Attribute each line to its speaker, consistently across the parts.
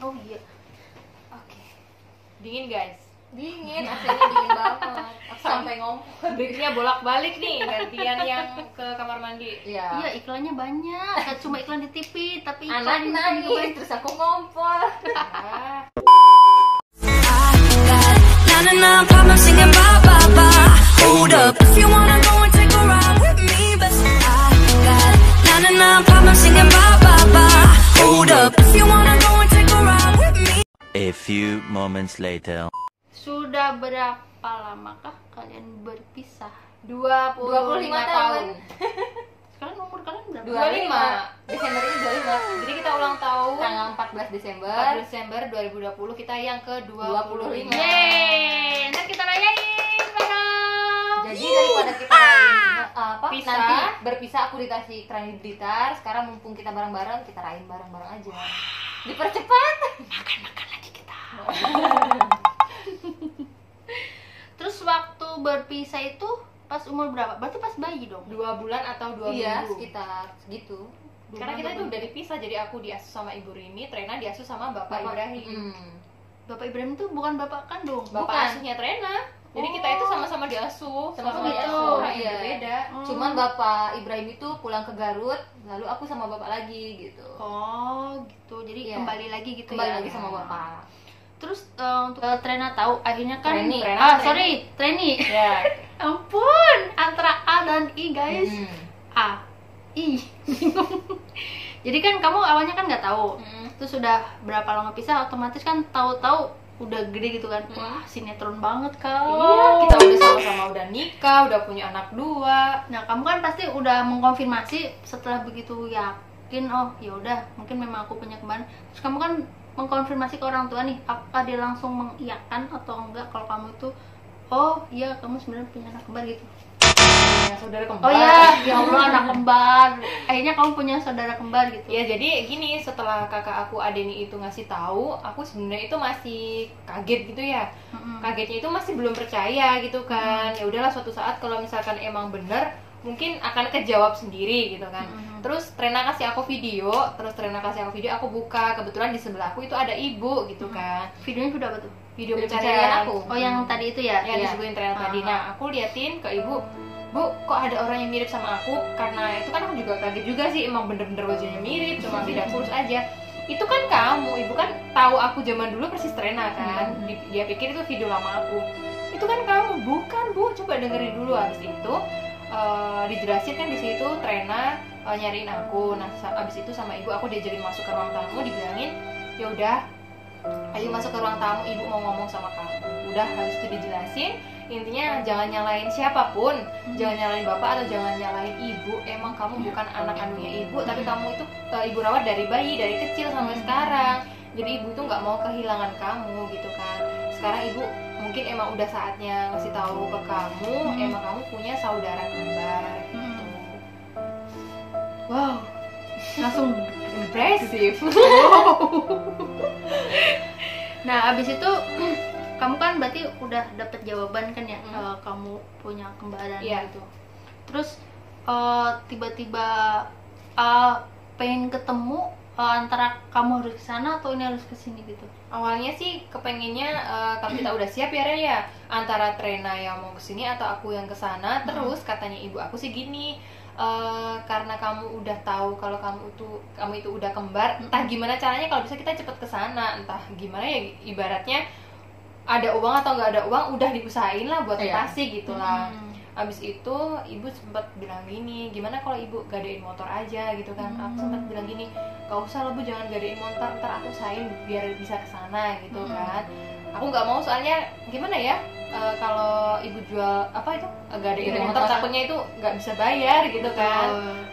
Speaker 1: Oh iya. Oke.
Speaker 2: Dingin guys.
Speaker 1: Dingin, AC-nya dingin banget. Aku sampai ngomong.
Speaker 2: Breaknya bolak-balik nih, gantian yang ke kamar mandi.
Speaker 1: Iya.
Speaker 3: Iya, iklannya banyak. Gak cuma iklan di TV, tapi
Speaker 1: Anak
Speaker 3: iklan
Speaker 1: nangis, terus aku ngompol.
Speaker 2: Ah,
Speaker 4: problem singing ba ba ba. Hold up, if you wanna go and take a ride with me, but I got problem singing ba ba ba. Hold up, if you wanna go and take a ride with me.
Speaker 5: A few moments later.
Speaker 3: Sudah berapa lamakah kalian berpisah?
Speaker 1: 25 tahun.
Speaker 3: Sekarang umur kalian berapa?
Speaker 1: 25. Desember ini 25.
Speaker 2: jadi kita ulang tahun
Speaker 1: Tanggal 14 Desember.
Speaker 2: 4 Desember 2020, kita yang ke 25.
Speaker 3: Yeay, ntar kita rayain bareng.
Speaker 1: Jadi daripada kita
Speaker 2: Pisah.
Speaker 1: nanti berpisah, aku di Tasik, Rani di Blitar. Sekarang mumpung kita bareng-bareng, kita rayain bareng-bareng aja. Dipercepat.
Speaker 3: Makan lagi kita. Terus waktu berpisah itu pas umur berapa? Berarti pas bayi dong?
Speaker 2: 2 bulan atau 2
Speaker 1: Iya,
Speaker 2: minggu.
Speaker 1: sekitar segitu.
Speaker 2: Karena kita itu udah dipisah, jadi aku diasuh sama Ibu Rini, Trena diasuh sama Bapak Ibrahim.
Speaker 3: Bapak Ibrahim itu bukan bapak kandung.
Speaker 2: Bapak
Speaker 1: Bukan.
Speaker 2: asuhnya Trena. Jadi kita itu sama-sama diasuh,
Speaker 1: Sama-sama
Speaker 2: gitu.
Speaker 1: diasuh,
Speaker 2: Orang
Speaker 1: iya.
Speaker 2: yang berbeda.
Speaker 1: Cuman Bapak Ibrahim itu pulang ke Garut, lalu aku sama Bapak lagi gitu.
Speaker 3: Oh, gitu. Jadi
Speaker 1: Iya.
Speaker 3: kembali lagi gitu
Speaker 1: Kembali
Speaker 3: ya.
Speaker 1: lagi sama Bapak.
Speaker 3: Terus untuk Trena tahu akhirnya kan
Speaker 1: Treni.
Speaker 3: Treni.
Speaker 2: Ya.
Speaker 3: Ampun, antara A dan I guys. A, I, bingung. Jadi kan kamu awalnya kan nggak tahu. Terus sudah berapa lama pisah, otomatis kan tahu-tahu udah gede gitu kan. Wah, sinetron banget kau.
Speaker 2: Iya, kita udah sama-sama udah nikah, udah punya anak 2.
Speaker 3: Nah, kamu kan pasti udah mengkonfirmasi setelah begitu yakin, oh ya udah, mungkin memang aku punya kembaran. Terus kamu kan mengkonfirmasi ke orang tua nih, apakah dia langsung mengiyakan atau enggak kalau kamu itu, oh iya kamu sebenarnya punya anak kembar gitu.
Speaker 2: Ya, saudara kembar.
Speaker 3: Oh iya, ya Allah, anak kembar. Akhirnya kamu punya saudara kembar gitu.
Speaker 2: Ya jadi gini, setelah kakak aku Adeni itu ngasih tahu, aku sebenarnya itu masih kaget gitu ya. Kagetnya itu masih belum percaya gitu kan. Ya udahlah, suatu saat kalau misalkan emang bener, mungkin akan kejawab sendiri gitu kan. Terus Trena kasih aku video, aku buka, kebetulan di sebelah aku itu ada ibu gitu kan.
Speaker 3: Videonya sudah apa tuh?
Speaker 2: Video
Speaker 1: Video
Speaker 2: pencarian
Speaker 1: pencarian
Speaker 2: aku.
Speaker 1: aku.
Speaker 3: Oh, yang tadi itu ya?
Speaker 2: Yang
Speaker 1: Iya.
Speaker 2: disebutin Trena tadi. Nah, aku liatin ke ibu, Bu, kok ada orang yang mirip sama aku? Karena itu kan aku juga kaget juga sih, emang bener-bener wajahnya mirip, cuma beda kurus aja. Itu kan kamu, ibu kan tahu aku zaman dulu persis Trena kan. Dia pikir itu video lama aku. Itu kan kamu, bukan Bu, coba dengerin dulu. Habis itu dijelasin kan di situ Trena nyariin aku. Nah, abis itu sama ibu aku diajarin masuk ke ruang tamu, dibilangin, ya udah, ayo masuk ke ruang tamu, ibu mau ngomong sama kamu. Udah, habis itu dijelasin, intinya jangan nyalain siapapun, jangan nyalain bapak atau jangan nyalain ibu. Emang kamu bukan anak kandungnya ibu, tapi kamu itu ibu rawat dari bayi, dari kecil sampai sekarang. Jadi ibu tuh nggak mau kehilangan kamu gitu kan. Sekarang ibu mungkin emang udah saatnya ngasih tahu ke kamu, emang kamu punya saudara kembar gitu.
Speaker 3: Wow, langsung
Speaker 2: Impresif.
Speaker 3: Nah, abis itu kamu kan berarti udah dapet jawaban kan ya, kamu punya kembaran
Speaker 2: Iya.
Speaker 3: gitu. Terus tiba-tiba pengen ketemu, antara kamu harus ke sana atau ini harus ke sini gitu.
Speaker 2: Awalnya sih kepengennya kalau kita udah siap ya Ren ya, antara Trena yang mau kesini atau aku yang kesana. Terus katanya ibu aku sih gini, karena kamu udah tahu kalau kamu itu udah kembar, entah gimana caranya kalau bisa kita cepet kesana, entah gimana ya, ibaratnya ada uang atau nggak ada uang udah diusahain lah buat
Speaker 1: Iya.
Speaker 2: Tasik gitu lah. Abis itu ibu sempat bilang gini, gimana kalau ibu gadein motor aja gitu kan. Aku sempat bilang gini, gak usah lah Bu, jangan gadein motor, ntar aku usahain biar bisa kesana gitu kan. Aku nggak mau, soalnya gimana ya, kalau ibu jual apa itu gadein
Speaker 1: Gadein
Speaker 2: motor
Speaker 1: motor.
Speaker 2: takutnya itu nggak bisa bayar gitu kan.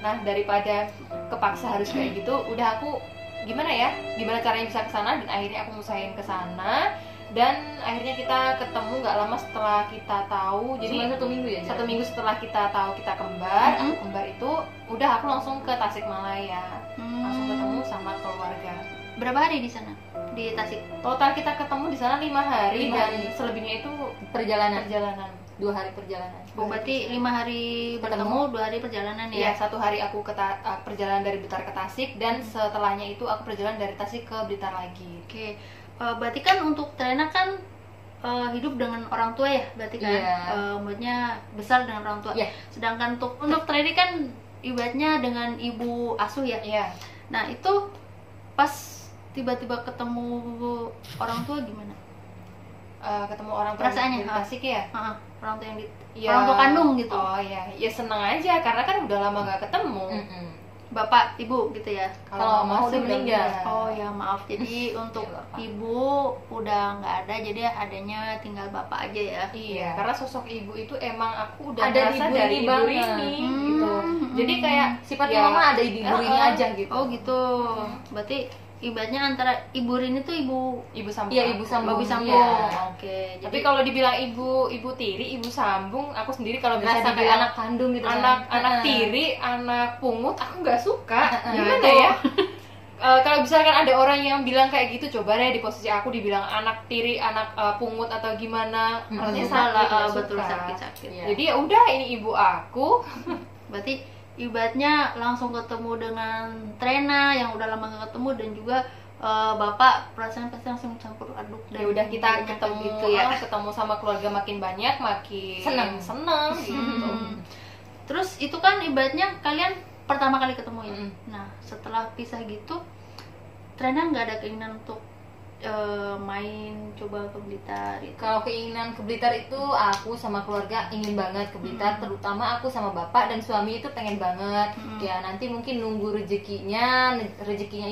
Speaker 2: Nah, daripada kepaksa harus kayak gitu, udah aku gimana caranya bisa kesana, dan akhirnya aku ngusahain kesana. Dan akhirnya kita ketemu nggak lama setelah kita tahu. Jadi
Speaker 1: Cuma 1 minggu ya?
Speaker 2: 1 minggu setelah kita tahu kita kembar, aku kembar itu, udah aku langsung ke Tasikmalaya, langsung ketemu sama keluarga.
Speaker 3: Berapa hari di sana di Tasik?
Speaker 2: Total kita ketemu di sana 5 hari,
Speaker 1: 5
Speaker 2: dan
Speaker 1: hari.
Speaker 2: selebihnya itu
Speaker 1: Perjalanan.
Speaker 2: perjalanan.
Speaker 1: 2 hari perjalanan.
Speaker 3: Berarti 5 hari bertemu, 2 hari perjalanan
Speaker 2: Iya,
Speaker 3: ya.
Speaker 2: 1 hari aku perjalanan dari Blitar ke Tasik, dan setelahnya itu aku perjalanan dari Tasik ke Blitar lagi.
Speaker 3: Oke. Berarti kan untuk Trena kan hidup dengan orang tua ya, berarti kan.
Speaker 1: Iya.
Speaker 3: Maksudnya besar dengan orang tua.
Speaker 1: Iya.
Speaker 3: Sedangkan untuk Trena kan ibaratnya dengan ibu asuh ya.
Speaker 2: Iya.
Speaker 3: Nah, itu pas tiba-tiba ketemu orang tua gimana?
Speaker 2: Ketemu orang tua
Speaker 3: Perasaannya,
Speaker 2: di Tasik ya.
Speaker 3: Orang tua yang
Speaker 2: Ya,
Speaker 3: orang tua kandung gitu.
Speaker 2: Oh iya, ya seneng aja karena kan udah lama gak ketemu.
Speaker 3: Bapak, ibu gitu ya.
Speaker 1: Kalau
Speaker 2: mama
Speaker 1: mau
Speaker 2: sih
Speaker 1: udah meninggal.
Speaker 3: Oh ya maaf, jadi untuk
Speaker 1: Ya, Bapak.
Speaker 3: ibu udah nggak ada, jadi adanya tinggal bapak aja ya.
Speaker 2: Iya, karena sosok ibu itu emang aku udah
Speaker 1: Ada di
Speaker 2: merasa
Speaker 1: Ibu
Speaker 2: dari
Speaker 1: Rini
Speaker 2: ibu
Speaker 1: banget.
Speaker 2: Rini gitu. Jadi kayak
Speaker 1: Sifatnya
Speaker 2: ya,
Speaker 1: mama ada di ibu ini aja gitu.
Speaker 3: Oh gitu. Berarti ibaratnya antara ibu Rini tuh ibu
Speaker 2: ibu sambung.
Speaker 1: Iya, ibu sambung.
Speaker 3: Babi Sambung.
Speaker 1: Iya.
Speaker 3: Oke.
Speaker 2: Tapi
Speaker 3: Jadi
Speaker 2: kalau dibilang ibu tiri, ibu sambung, aku sendiri kalau bisa
Speaker 1: Berasa kayak
Speaker 2: dibilang
Speaker 1: anak kandung gitu
Speaker 2: anak tiri, anak pungut, aku nggak suka. Gimana
Speaker 3: itu.
Speaker 2: ya? Kalau misalkan ada orang yang bilang kayak gitu, coba deh di posisi aku dibilang anak tiri, anak pungut atau gimana, artinya sakit, nggak
Speaker 3: betul
Speaker 2: suka.
Speaker 3: sakit-sakit.
Speaker 1: Iya.
Speaker 2: Jadi ya udah, ini ibu aku.
Speaker 3: Berarti ibaratnya langsung ketemu dengan Trena yang udah lama gak ketemu, dan juga bapak perasaan pasti langsung campur aduk.
Speaker 2: Ya udah, kita
Speaker 3: banyak
Speaker 2: ketemu
Speaker 3: gitu ya.
Speaker 2: ketemu sama keluarga makin banyak, makin seneng gitu.
Speaker 3: Terus itu kan ibaratnya kalian pertama kali ketemu ya. Nah setelah pisah gitu, Trena nggak ada keinginan untuk main coba ke Blitar gitu.
Speaker 1: Kalau keinginan ke Blitar itu aku sama keluarga ingin banget ke Blitar, terutama aku sama bapak dan suami itu pengen banget. Ya nanti mungkin nunggu rezekinya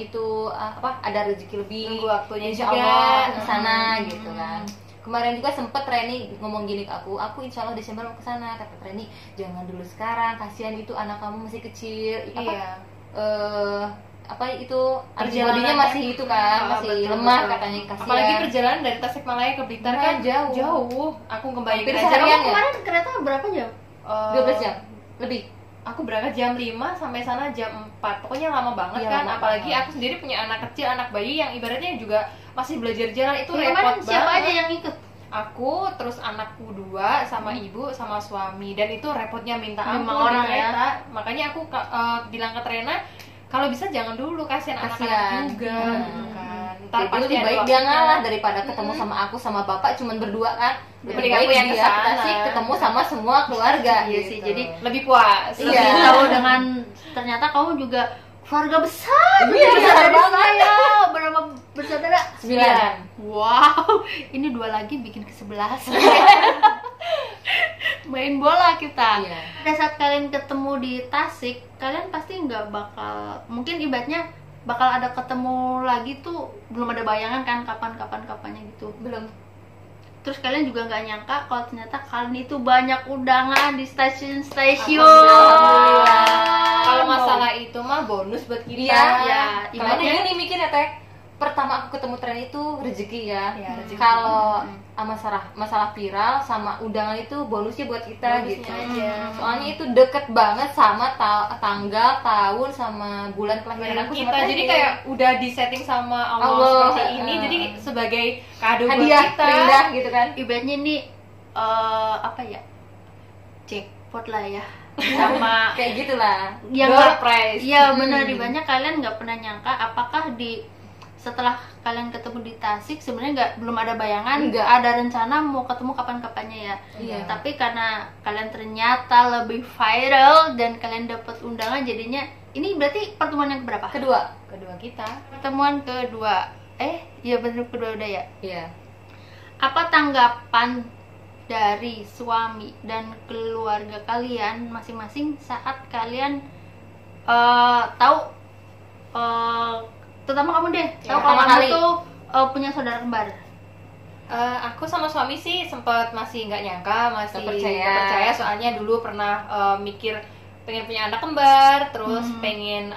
Speaker 1: itu ada rezeki lebih.
Speaker 2: Nunggu waktunya
Speaker 1: Insya
Speaker 2: juga.
Speaker 1: Allah ke sana gitu kan. Kemarin juga sempet Reni ngomong gini ke aku insya Allah Desember mau ke sana. Kata Reni, jangan dulu sekarang, kasihan itu anak kamu masih kecil.
Speaker 2: Iya.
Speaker 1: Itu antibodinya masih itu kan, masih
Speaker 3: betul,
Speaker 1: lemah
Speaker 3: betul.
Speaker 1: katanya, kasihan.
Speaker 2: Apalagi perjalanan dari Tasikmalaya ke Blitar kan
Speaker 1: Jauh.
Speaker 2: Aku ngebayangin
Speaker 1: Hampir
Speaker 2: aja.
Speaker 1: seharian
Speaker 3: Kamu
Speaker 1: ya?
Speaker 3: kemarin kereta berapa jam?
Speaker 1: 12 jam lebih.
Speaker 2: Aku berangkat jam 5 sampai sana jam 4. Pokoknya lama banget
Speaker 1: Iya,
Speaker 2: kan.
Speaker 1: lama
Speaker 2: Apalagi
Speaker 1: banget.
Speaker 2: aku sendiri punya anak kecil, anak bayi yang ibaratnya juga masih belajar jalan, itu
Speaker 3: Kemarin
Speaker 2: repot
Speaker 3: siapa
Speaker 2: banget.
Speaker 3: aja yang ikut?
Speaker 2: Aku, terus anakku 2 sama ibu sama suami, dan itu repotnya minta
Speaker 3: 5
Speaker 2: ampun
Speaker 3: orang
Speaker 2: di kereta. Makanya aku bilang ke Trena, kalau bisa jangan dulu, kasihan anak-anak juga gitu kan. Ntar
Speaker 1: Jadi
Speaker 2: pasti
Speaker 1: lebih
Speaker 2: ada
Speaker 1: baik dia
Speaker 2: waktunya.
Speaker 1: ngalah daripada ketemu sama aku sama bapak cuman berdua kan. Lebih
Speaker 2: Mending
Speaker 1: baik
Speaker 2: aku yang
Speaker 1: dia
Speaker 2: kesana.
Speaker 1: kasih ketemu sama semua keluarga.
Speaker 3: Iya
Speaker 1: gitu.
Speaker 3: sih, jadi
Speaker 2: lebih puas.
Speaker 1: Iya.
Speaker 3: lebih tahu dengan ternyata kamu juga keluarga besar.
Speaker 1: Iya, besar
Speaker 3: dari
Speaker 1: banget.
Speaker 3: saya. Berapa bersaudara?
Speaker 1: 9.
Speaker 3: Wow, ini 2 lagi bikin ke 11. Main bola kita.
Speaker 1: Iya.
Speaker 3: Pada saat kalian ketemu di Tasik, kalian pasti nggak bakal, mungkin ibaratnya bakal ada ketemu lagi tuh, belum ada bayangan kan kapan-kapannya gitu.
Speaker 1: Belum.
Speaker 3: Terus kalian juga nggak nyangka kalau ternyata kalian itu banyak undangan di stasiun-stasiun.
Speaker 1: Alhamdulillah.
Speaker 2: Kalau masalah itu mah bonus buat kita.
Speaker 1: Iya.
Speaker 3: Ya,
Speaker 1: Kalau
Speaker 3: ibaratnya
Speaker 1: ini mikir ya Teh, pertama aku ketemu Tren itu rezeki ya.
Speaker 2: Iya, rezeki.
Speaker 1: Kalau masalah viral sama undangan itu bonusnya buat kita
Speaker 2: Bonusnya
Speaker 1: gitu.
Speaker 2: aja.
Speaker 1: Soalnya itu deket banget sama tanggal, tahun, sama bulan kelahiran aku
Speaker 2: kita,
Speaker 1: sama
Speaker 2: jadi
Speaker 1: Tren.
Speaker 2: kayak udah disetting sama Allah,
Speaker 1: Allah,
Speaker 2: seperti ini, jadi sebagai kado buat
Speaker 1: hadiah
Speaker 2: kita.
Speaker 1: indah gitu kan.
Speaker 3: ibaratnya ini apa ya, jackpot lah ya, sama
Speaker 1: Kayak gitulah.
Speaker 3: yang
Speaker 2: Door
Speaker 3: nggak-
Speaker 2: prize.
Speaker 3: iya benar, ibaratnya kalian nggak pernah nyangka apakah setelah kalian ketemu di Tasik sebenarnya belum ada bayangan,
Speaker 1: Nggak.
Speaker 3: ada rencana mau ketemu kapan-kapannya ya.
Speaker 1: Iya.
Speaker 3: Tapi karena kalian ternyata lebih viral dan kalian dapat undangan, jadinya ini berarti pertemuan yang berapa?
Speaker 1: Kedua.
Speaker 2: Kedua kita.
Speaker 3: Pertemuan kedua. Iya benar, kedua udah ya.
Speaker 1: Iya.
Speaker 3: Apa tanggapan dari suami dan keluarga kalian masing-masing saat kalian tahu, terutama kamu deh,
Speaker 1: Ya,
Speaker 3: tahu kalau
Speaker 1: pertama
Speaker 3: kamu
Speaker 1: kali.
Speaker 3: tuh punya saudara kembar?
Speaker 2: Aku sama suami sih sempat masih nggak nyangka, masih
Speaker 1: Nggak
Speaker 2: nggak
Speaker 1: percaya.
Speaker 2: percaya, soalnya dulu pernah mikir pengen punya anak kembar, terus pengen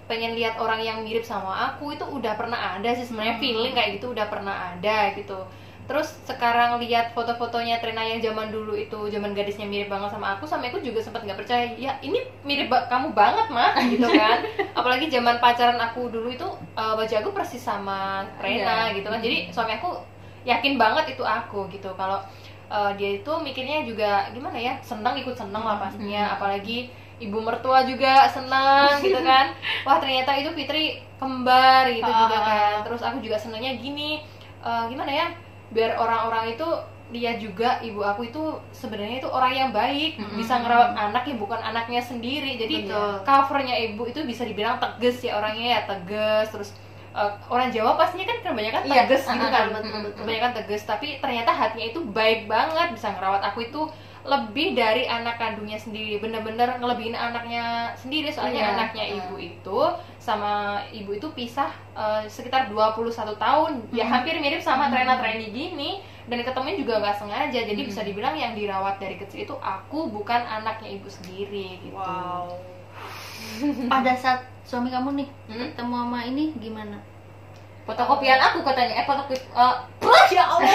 Speaker 2: pengen lihat orang yang mirip sama aku, itu udah pernah ada sih sebenarnya, feeling kayak gitu udah pernah ada gitu. Terus sekarang lihat foto-fotonya Trena yang zaman dulu itu, zaman gadisnya mirip banget sama aku juga sempat nggak percaya, ya ini mirip kamu banget mah gitu kan. Apalagi zaman pacaran aku dulu itu baju aku persis sama Trena
Speaker 1: Iya.
Speaker 2: gitu kan, jadi suami aku yakin banget itu aku gitu. Kalau dia itu mikirnya juga gimana ya, ikut seneng lah pastinya, apalagi ibu mertua juga senang gitu kan. Wah ternyata itu Fitri kembar gitu juga kan. Terus aku juga senangnya gini, gimana ya, biar orang-orang itu lihat juga ibu aku itu sebenarnya itu orang yang baik, bisa ngerawat anak ya bukan anaknya sendiri. Jadi covernya ibu itu bisa dibilang tegas ya, orangnya ya tegas. Terus orang Jawa pastinya kan kebanyakan tegas gitu kan, kebanyakan tegas, tapi ternyata hatinya itu baik banget, bisa ngerawat aku itu lebih dari anak kandungnya sendiri, bener-bener ngelebihin anaknya sendiri. Soalnya anaknya ibu itu sama ibu itu pisah sekitar 21 tahun, ya hampir mirip sama Trena-Treni gini, dan ketemunya juga nggak sengaja. Jadi bisa dibilang yang dirawat dari kecil itu aku, bukan anaknya ibu sendiri gitu.
Speaker 3: Wow. Pada saat suami kamu nih ketemu sama ini gimana?
Speaker 1: Fotokopian aku katanya, ya Allah.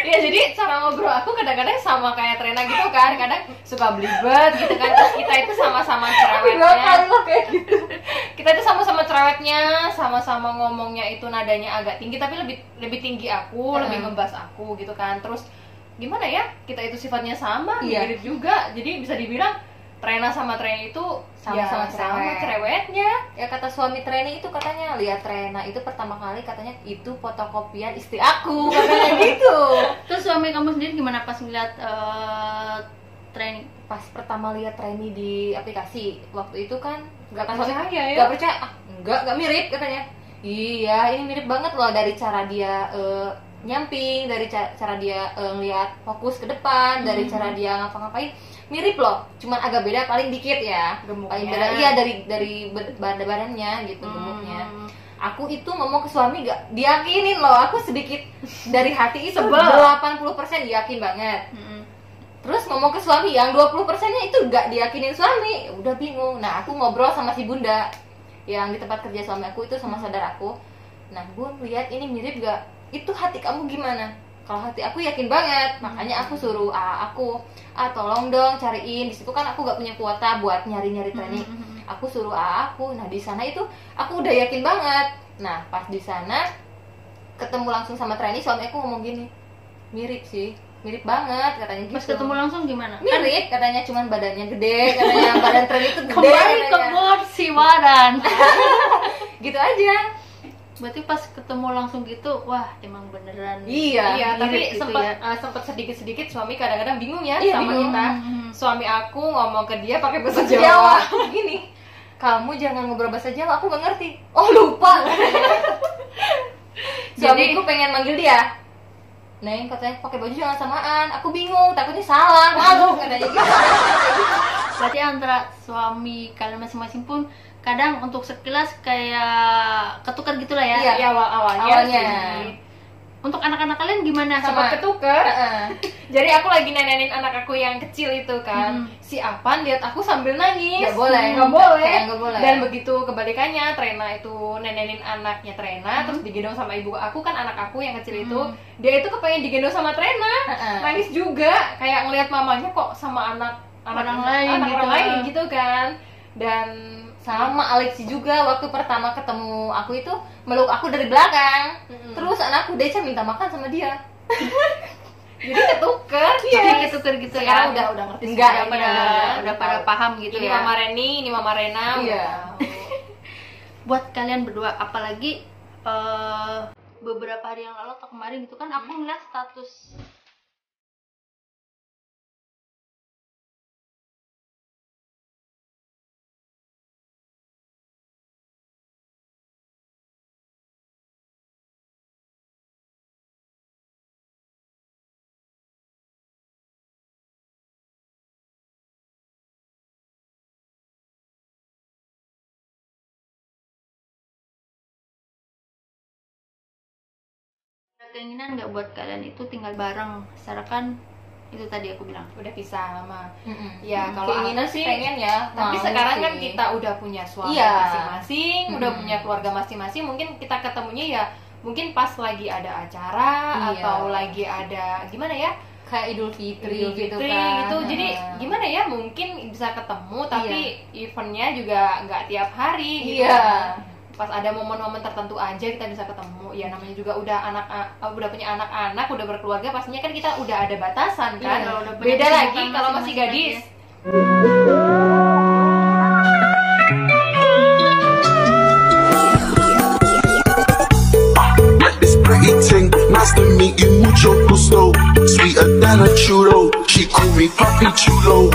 Speaker 2: Ya jadi cara ngobrol aku kadang-kadang sama kayak Trena gitu kan, kadang suka belibet gitu kan. Terus kita itu sama-sama cerewetnya, kita itu sama-sama cerewetnya, sama-sama ngomongnya itu nadanya agak tinggi, tapi lebih tinggi aku, lebih ngebahas aku gitu kan. Terus gimana ya, kita itu sifatnya sama, mirip juga. Jadi bisa dibilang Trena sama Treni itu sama-sama cerewetnya.
Speaker 1: Ya kata suami Treni itu katanya, lihat Trena itu pertama kali katanya itu fotokopian istri aku, katanya gitu.
Speaker 3: Terus suami kamu sendiri gimana pas ngeliat Treni?
Speaker 1: Pas pertama lihat Treni di aplikasi waktu itu kan nggak
Speaker 2: percaya ya?
Speaker 1: Nggak percaya, nggak mirip katanya. Iya, ini mirip banget loh, dari cara dia nyamping, dari cara dia ngeliat fokus ke depan, dari cara dia ngapa-ngapain mirip loh, cuman agak beda paling dikit ya,
Speaker 2: gemuknya.
Speaker 1: Paling beda iya dari badannya gitu, gemuknya. Aku itu ngomong ke suami gak diyakinin loh, aku sedikit dari hati itu 80% yakin banget. Terus ngomong ke suami yang 20%-nya itu gak diyakinin suami, udah bingung. Nah aku ngobrol sama si bunda yang di tempat kerja suami aku itu, sama saudara aku. Nah bun, lihat ini mirip gak? Itu hati kamu gimana? Kalau hati aku yakin banget, makanya aku suruh tolong dong cariin. Di situ kan aku gak punya kuota buat nyari-nyari training. Aku suruh aku. Nah di sana itu aku udah yakin banget. Nah pas di sana ketemu langsung sama trainee, suami aku ngomong gini, mirip sih, mirip banget katanya gitu.
Speaker 3: Pas ketemu langsung gimana?
Speaker 1: Mirip katanya, cuman badannya gede, katanya badan trainee itu gede.
Speaker 3: Kembali ke porsi badan.
Speaker 1: Gitu aja.
Speaker 3: Berarti pas ketemu langsung gitu, wah emang beneran.
Speaker 1: Iya,
Speaker 2: tapi
Speaker 3: gitu
Speaker 2: sempat sedikit suami kadang-kadang bingung ya sama
Speaker 1: bingung.
Speaker 2: kita. Suami aku ngomong ke dia pakai bahasa
Speaker 1: Jawa.
Speaker 2: Jawa.
Speaker 1: Gini, kamu jangan ngobrol bahasa Jawa, aku nggak ngerti. Oh lupa. Suamiku pengen manggil dia, Neng, katanya pakai baju jangan samaan. Aku bingung, takutnya salah, malu katanya gitu.
Speaker 3: Berarti antara suami kalian masing-masing pun kadang untuk sekilas kayak ketukar gitulah ya.
Speaker 1: Iya,
Speaker 2: awalnya.
Speaker 1: Sih.
Speaker 3: Untuk anak-anak kalian gimana?
Speaker 2: Sama ketuker. Jadi aku lagi nenenin anak aku yang kecil itu kan. Si Apan lihat aku sambil nangis.
Speaker 1: Nggak boleh.
Speaker 2: Nggak boleh. Dan begitu kebalikannya, Trena itu nenenin anaknya Trena, terus digendong sama ibu aku kan, anak aku yang kecil itu, dia itu kepengen digendong sama Trena. Nangis juga, kayak ngelihat mamanya kok sama anak
Speaker 3: orang lain
Speaker 2: gitu kan. Dan
Speaker 1: sama Alexi juga, waktu pertama ketemu aku itu meluk aku dari belakang. Terus anakku Deca minta makan sama dia.
Speaker 2: Jadi ketuker.
Speaker 3: Jadi ketuker gitu.
Speaker 2: Sekarang
Speaker 3: ya.
Speaker 2: udah ngerti.
Speaker 3: Enggak, udah pada paham gitu
Speaker 2: ini
Speaker 3: ya.
Speaker 2: Mama Reni, ini Mama Rena.
Speaker 1: Iya.
Speaker 3: Buat kalian berdua, apalagi beberapa hari yang lalu atau kemarin gitu kan, aku ngeliat status keinginan nggak buat kalian itu tinggal bareng, secara kan itu tadi aku bilang
Speaker 2: udah pisah sama. Ya kalau
Speaker 1: keinginan
Speaker 2: aku
Speaker 1: sih pengen ya,
Speaker 2: tapi
Speaker 1: mau
Speaker 2: sekarang
Speaker 1: sih.
Speaker 2: kan kita udah punya suami masing-masing, udah punya keluarga masing-masing, mungkin kita ketemunya ya mungkin pas lagi ada acara atau lagi ada gimana ya,
Speaker 1: kayak Idul Fitri gitu kan.
Speaker 2: gitu. Jadi gimana ya, mungkin bisa ketemu tapi eventnya juga nggak tiap hari gitu.
Speaker 1: Iya.
Speaker 2: pas ada momen-momen tertentu aja kita bisa ketemu. Ya namanya juga udah punya anak-anak, udah berkeluarga, pastinya kan kita udah ada batasan kan.
Speaker 3: Iya, udah punya
Speaker 2: Beda lagi
Speaker 3: kesibukan
Speaker 2: kalau masih
Speaker 3: masing-masing
Speaker 2: gadis.
Speaker 6: This pretty thing, nice to meet you, mucho gusto. Sweeter than a churro, she call me Papi Chulo.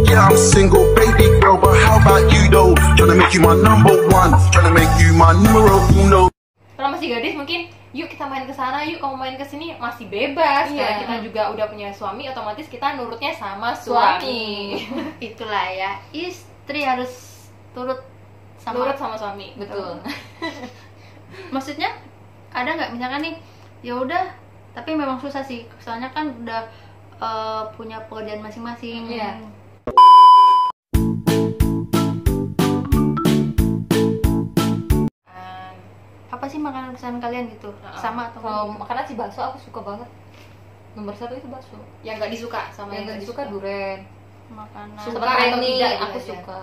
Speaker 6: Yeah, I'm single, baby girl, but how about you though? Tryna make you my number one, tryna make you my numero uno.
Speaker 2: Kalau masih gadis mungkin yuk kita main ke sana, yuk kamu main ke sini, masih bebas.
Speaker 1: Iya.
Speaker 2: Karena kita juga udah punya suami, otomatis kita nurutnya sama suami.
Speaker 3: Itulah ya, istri harus turut
Speaker 2: Nurut sama suami.
Speaker 1: Betul.
Speaker 3: Maksudnya ada nggak misalkan nih, ya udah, tapi memang susah sih, soalnya kan udah punya pekerjaan masing-masing.
Speaker 1: Iya.
Speaker 3: Apa sih makanan kesukaan kalian gitu? Sama atau
Speaker 1: Kalau
Speaker 3: enggak?
Speaker 1: makanan sih bakso aku suka banget. Nomor 1 itu bakso.
Speaker 2: Yang nggak disuka sama
Speaker 1: Yang nggak disuka duren.
Speaker 3: Makanan
Speaker 2: Suka
Speaker 1: Seperti
Speaker 2: atau
Speaker 1: ini
Speaker 2: tidak
Speaker 1: aku
Speaker 2: gitu aja.
Speaker 1: suka.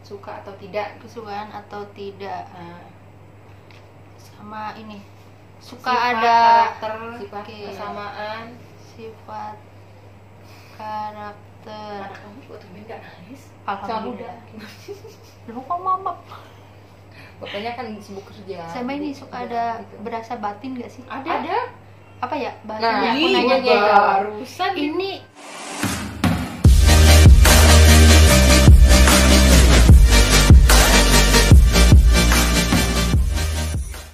Speaker 2: Suka atau tidak.
Speaker 3: kesukaan atau tidak.
Speaker 2: Nah,
Speaker 3: Sama ini suka
Speaker 2: sifat,
Speaker 3: ada
Speaker 2: karakter,
Speaker 1: sifat,
Speaker 3: Oke.
Speaker 2: kesamaan.
Speaker 3: sifat karakter.
Speaker 2: Anak kamu juga tuh nggak nangis.
Speaker 3: Alhamdulillah. Lu kok mama?
Speaker 1: Bapaknya kan sibuk kerja.
Speaker 3: Sama ini
Speaker 1: Jadi
Speaker 3: suka
Speaker 1: udah
Speaker 3: ada
Speaker 1: gitu.
Speaker 3: berasa batin gak sih?
Speaker 2: Ada.
Speaker 3: Apa ya bahasanya?
Speaker 1: Nah,
Speaker 3: Aku
Speaker 1: iya,
Speaker 3: nanya
Speaker 1: iya.
Speaker 2: Barusan
Speaker 3: ini